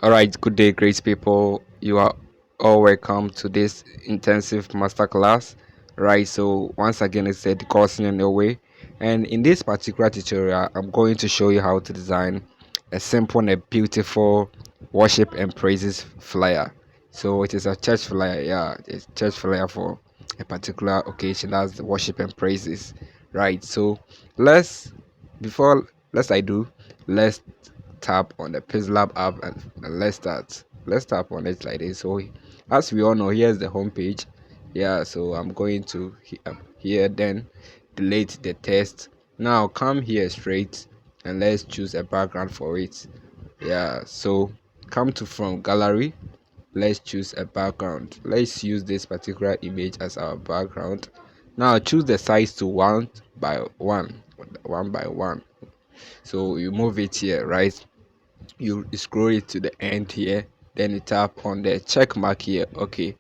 All right, good day, great people. You are all welcome to this intensive masterclass. Right, so once again, it's a discussion in your way, and in this particular tutorial, I'm going to show you how to design a simple and a beautiful worship and praises flyer. So it is a church flyer, yeah, it's church flyer for a particular occasion. That's the worship and praises, right? So let's before let's I do let's tap on the Pixellab app and let's start. Let's tap on it like this. So as we all know, here's the home page. Yeah, so I'm going to here, then delete the text. Now come here straight and let's choose a background for it. Yeah, so come to from gallery. Let's choose a background. Let's use this particular image as our background. Now choose the size to 1 by 1, so you move it here, right? You scroll it to the end here, then you tap on the check mark here. Okay,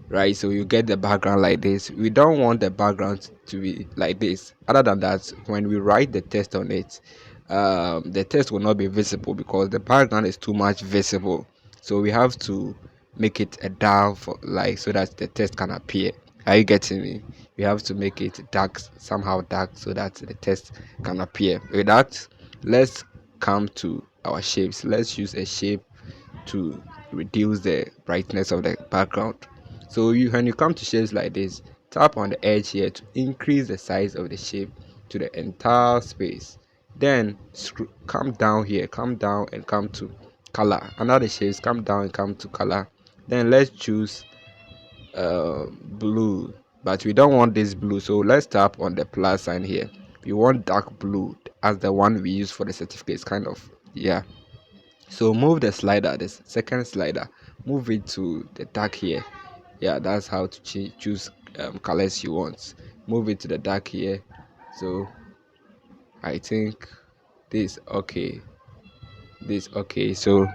right, so you get the background like this. We don't want the background to be like this. Other than that, when we write the text on it, the text will not be visible because the background is too much visible. So we have to make it a dark for like so that the text can appear. Are you getting me? We have to make it dark, somehow dark, so that the text can appear. With that, let's come to our shapes. Let's use a shape to reduce the brightness of the background. So when you come to shapes like this, tap on the edge here to increase the size of the shape to the entire space. Then come down here, come down and come to color. Another shapes, come down and come to color. Then let's choose blue, but we don't want this blue, so let's tap on the plus sign here. We want dark blue as the one we use for the certificates, kind of. Yeah, so move the slider, the second slider, move it to the dark here. Yeah, that's how to choose colors you want. Move it to the dark here. So I think this okay, this okay. So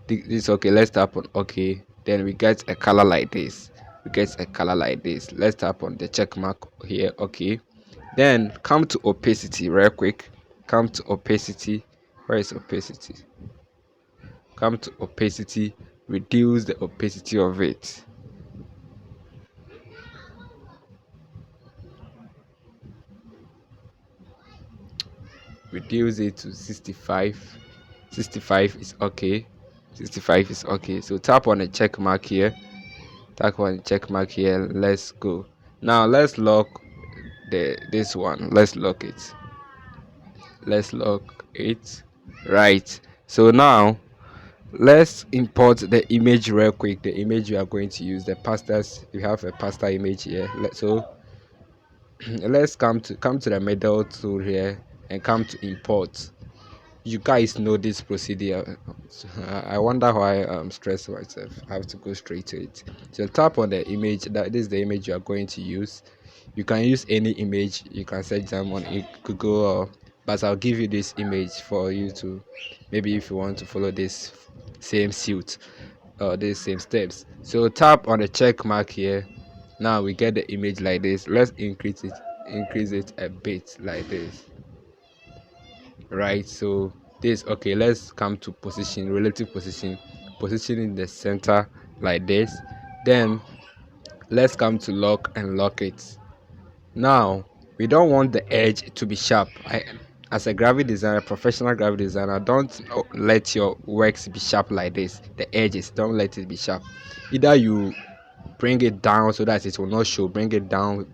this okay. Let's tap on okay. Then we get a color like this. We get a color like this. Let's tap on the check mark here. Okay. Then come to opacity real quick. Come to opacity. Where is opacity? Come to opacity, reduce the opacity of it. Reduce it to 65. 65 is okay. 65 is okay. So tap on the check mark here. Tap on the check mark here. Let's go. Now let's lock this one. Let's lock it. Let's lock it. Right. So now let's import the image real quick. The image we are going to use, the pastas. We have a pasta image here. So let's come to the middle tool here and come to import. You guys know this procedure. I wonder why I'm stressed myself. I have to go straight to it. So tap on the image. That is the image you are going to use. You can use any image. You can search them on Google, but I'll give you this image for you to, maybe if you want to follow this same suit or these same steps. So tap on the check mark here. Now we get the image like this. Let's increase it a bit like this, right? So this okay. Let's come to position, relative position in the center like this. Then let's come to lock and lock it. Now we don't want the edge to be sharp. As a graphic designer, professional graphic designer, don't let your works be sharp like this. The edges, don't let it be sharp. Either you bring it down so that it will not show, bring it down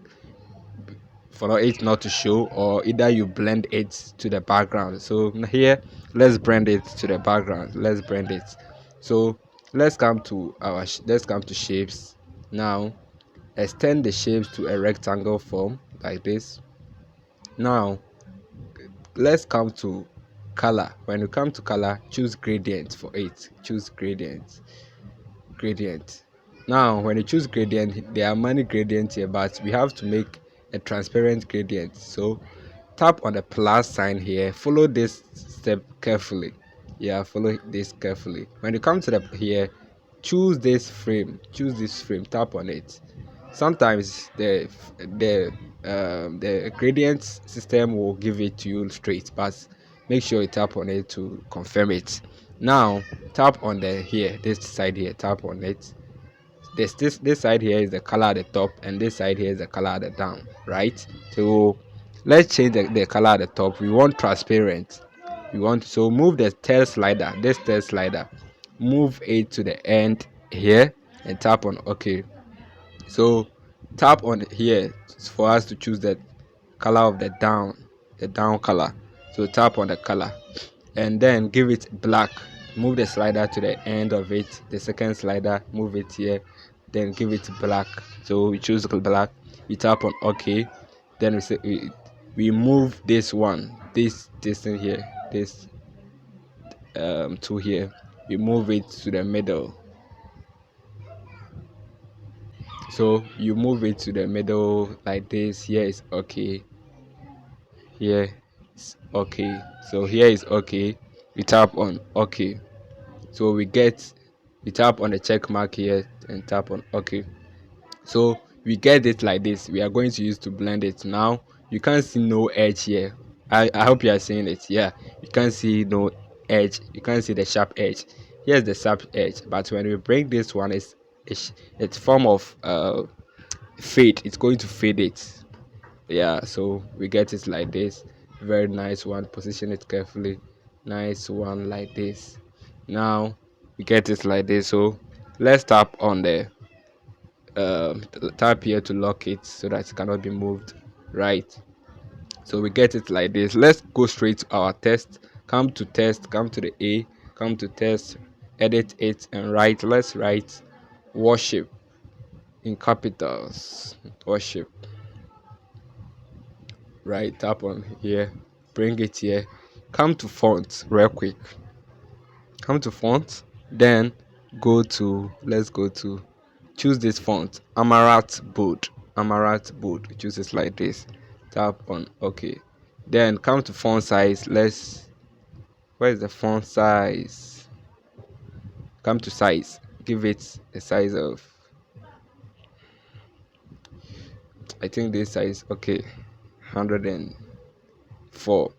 for it not to show, or either you blend it to the background. So here, let's blend it to the background. Let's blend it. So let's come to let's come to shapes. Now extend the shapes to a rectangle form like this. Now let's come to color. When you come to color, choose gradient for it. Choose gradient. Now when you choose gradient, there are many gradients here, but we have to make a transparent gradient. So tap on the plus sign here, follow this step carefully. Yeah, follow this carefully. When you come to the here, choose this frame, tap on it. Sometimes the gradient system will give it to you straight, but make sure you tap on it to confirm it. Now tap on the here, this side here, tap on it. This side here is the color at the top, and this side here is the color at the down, right? So let's change the color at the top. We want transparent. We want, so move the tail slider, this tail slider, move it to the end here and tap on OK. So tap on here for us to choose the color of the down color. So tap on the color and then give it black. Move the slider to the end of it, the second slider, move it here, then give it black. So we choose black, we tap on OK. Then we move this one, this thing here, this to here, we move it to the middle. So you move it to the middle like this. Here is OK, here is OK. So here is OK, we tap on OK. So we tap on the check mark here and tap on OK. So we get it like this. We are going to use to blend it. Now you can't see no edge here. I hope you are seeing it. Yeah, you can't see no edge, you can't see the sharp edge. Here's the sharp edge, but when we bring this one, it's form of fade, it's going to fade it. Yeah, so we get it like this. Very nice one. Position it carefully. Nice one like this. Now we get it like this. So let's tap on the tap here to lock it so that it cannot be moved, right? So we get it like this. Let's go straight to our test. Come to test, come to the A, come to test, edit it and write. Let's write worship in capitals. Worship. Right, tap on here, bring it here, come to font real quick, come to font, then let's go to choose this font, Amaranth Bold. Choose it like this, tap on OK. Then come to font size. Where is the font size? Come to size, give it a size of, I think this size, okay, 104.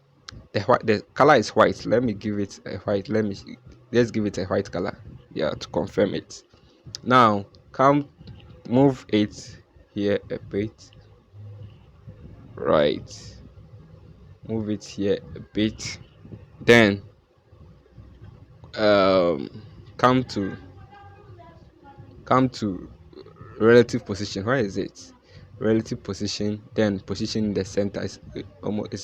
The color is white. Let me give it a white. Let's give it a white color, yeah, to confirm it. Now move it here a bit, right, move it here a bit, then come to relative position. Where is it? Relative position, then position in the center. It's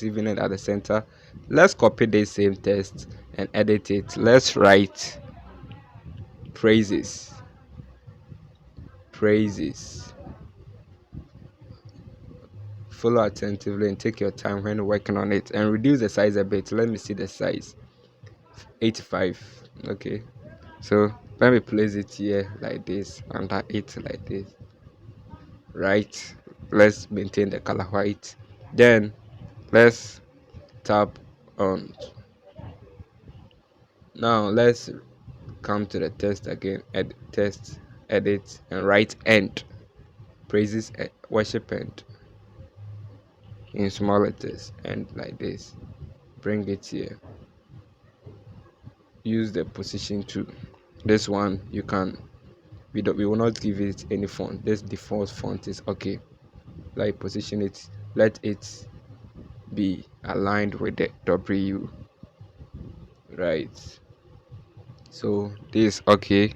even at the center. Let's copy this same text and edit it. Let's write praises. Follow attentively and take your time when working on it, and reduce the size a bit. Let me see the size. 85. Okay, so let me place it here like this, under it like this, right? Let's maintain the color white. Then let's tap on, now let's come to the text again, edit and write end. Praises, worship end in small letters, and like this, bring it here, use the position to this one. You can, we will not give it any font. This default font is okay. Like position it, let it be aligned with the W, right? So this is okay.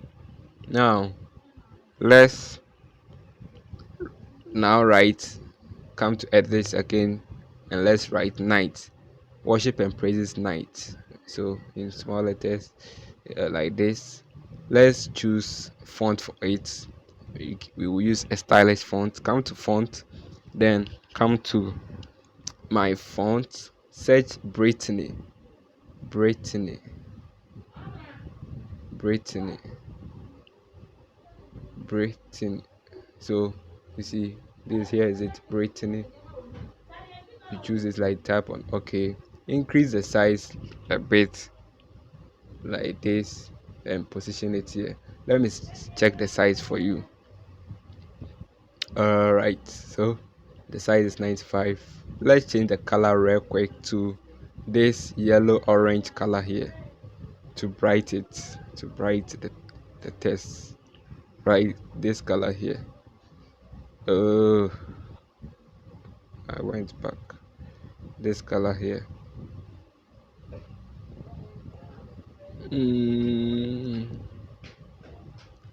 Now let's come to edit this again, and let's write night. Worship and praises night. So in small letters, like this. Let's choose font for it. We will use a stylish font. Come to font, then come to my font, search Brittany. So you see this here, is it Brittany? You choose it, like tap on OK. Increase the size a bit like this and position it here. Let me check the size for you. Alright, so the size is 95. Let's change the color real quick to this yellow orange color here. to bright it, to bright the text. Right, this color here. Oh, I went back. This color here.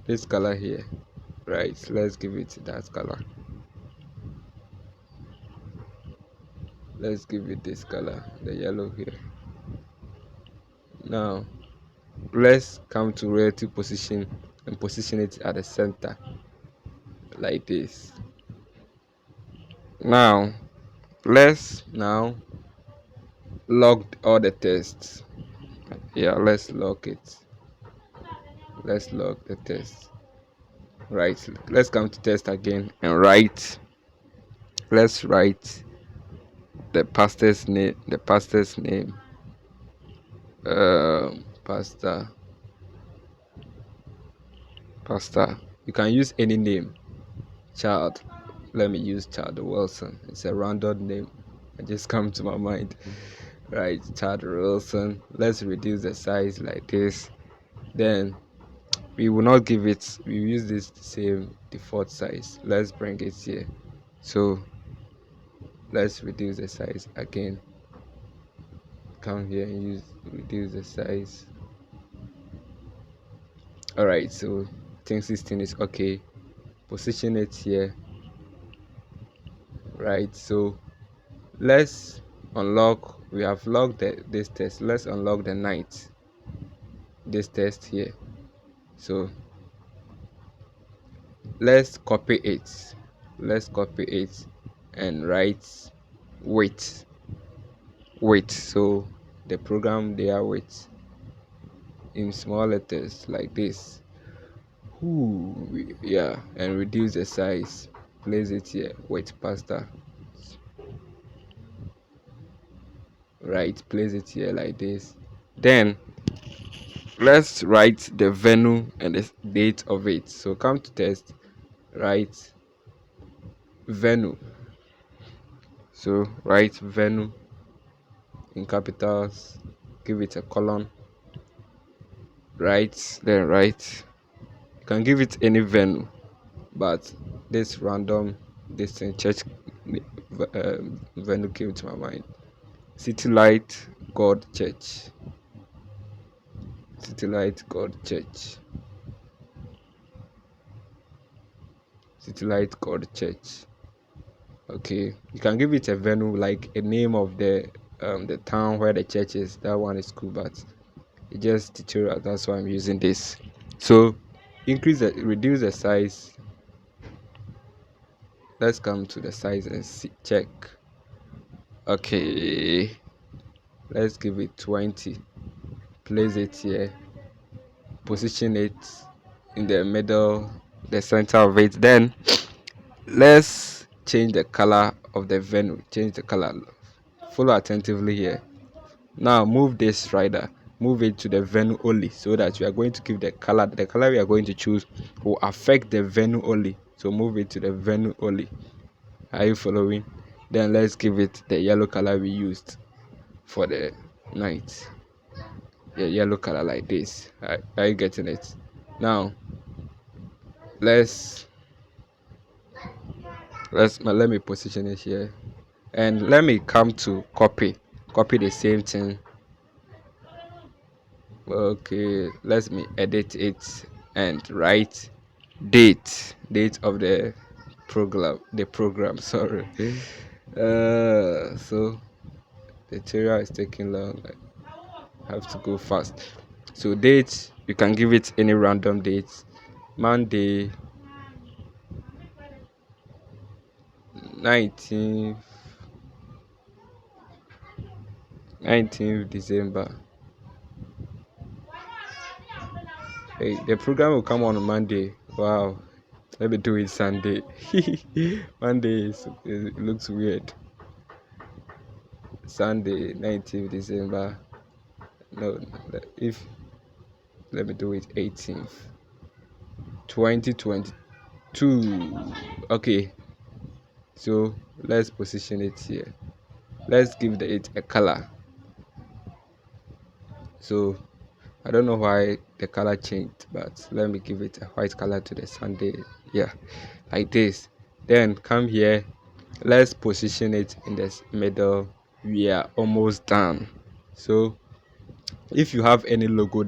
This color here. Right, let's give it that color. Let's give it this color, the yellow here. Now let's come to relative position and position it at the center like this. Now let's log all the tests. Yeah, let's log it. Let's log the test. Right, let's come to test again and write. Let's write the pastor's name. Pastor. You can use any name. Child. Let me use Child Wilson. It's a random name. It just come to my mind. Right, Child Wilson. Let's reduce the size like this. Then we will not give it. We use this same default size. Let's bring it here. So let's reduce the size again. Come here and reduce the size. Alright, so I think 16 is okay. Position it here. Right, so let's unlock. We have logged this test. Let's unlock the night. This test here. So let's copy it. And write wait. So the program there wait in small letters like this. Yeah, and reduce the size. Place it here. Wait, pasta. Right, place it here like this. Then let's write the venue and the date of it. So come to test, write venue. So write venue in capitals, give it a colon. Then write. You can give it any venue, but this random church venue came to my mind. City Light God Church. Okay, you can give it a venue, like a name of the town where the church is. That one is cool, but it's just tutorial. That's why I'm using this. So reduce the size. Let's come to the size and check. Okay, let's give it 20. Place it here. Position it in the middle, the center of it. Then let's change the color of the venue. Change the color. Follow attentively here. Now move this slider. Move it to the venue only, so that we are going to give the color we are going to choose will affect the venue only. So move it to the venue only. Are you following? Then let's give it the yellow color we used for the night. The yellow color like this. Are you getting it? Now let me position it here, and let me come to copy the same thing. Okay, let me edit it and write date of the program. Sorry. So the tutorial is taking long. I have to go fast. So date, you can give it any random date. Monday 19th December. Hey, the program will come on Monday. Wow. Let me do it Sunday. Monday it looks weird. Sunday 19th December. No, let me do it 18th 2022. Okay, so let's position it here. Let's give it a color. So I don't know why the color changed, but let me give it a white color to the Sunday. Yeah, like this. Then come here, let's position it in the middle. We are almost done. So if you have any logo,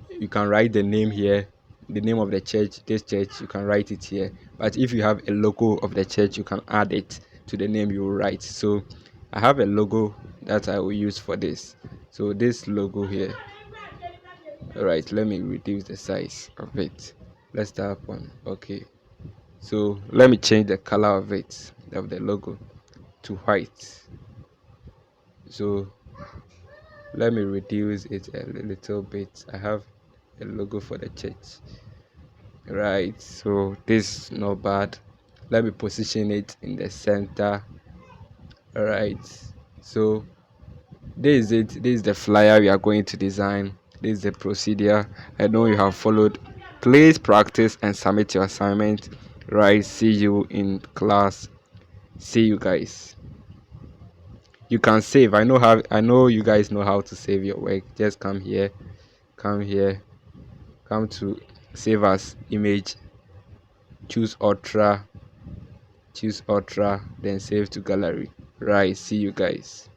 you can write the name here, the name of the church, this church, you can write it here. But if you have a logo of the church, you can add it to the name you will write. So I have a logo that I will use for this. So this logo here, all right, let me reduce the size of it. Let's tap on okay. So let me change the color of it, of the logo, to white. So let me reduce it a little bit. I have a logo for the church, right? So this is not bad. Let me position it in the center. All right, so this is it. This is the flyer we are going to design. This is the procedure. I know you have followed. Please practice and submit your assignment. Right, see you in class. See you guys. You can save. I know you guys know how to save your work. Just come here, come here, come to save as image, choose ultra, then save to gallery. Right, see you guys.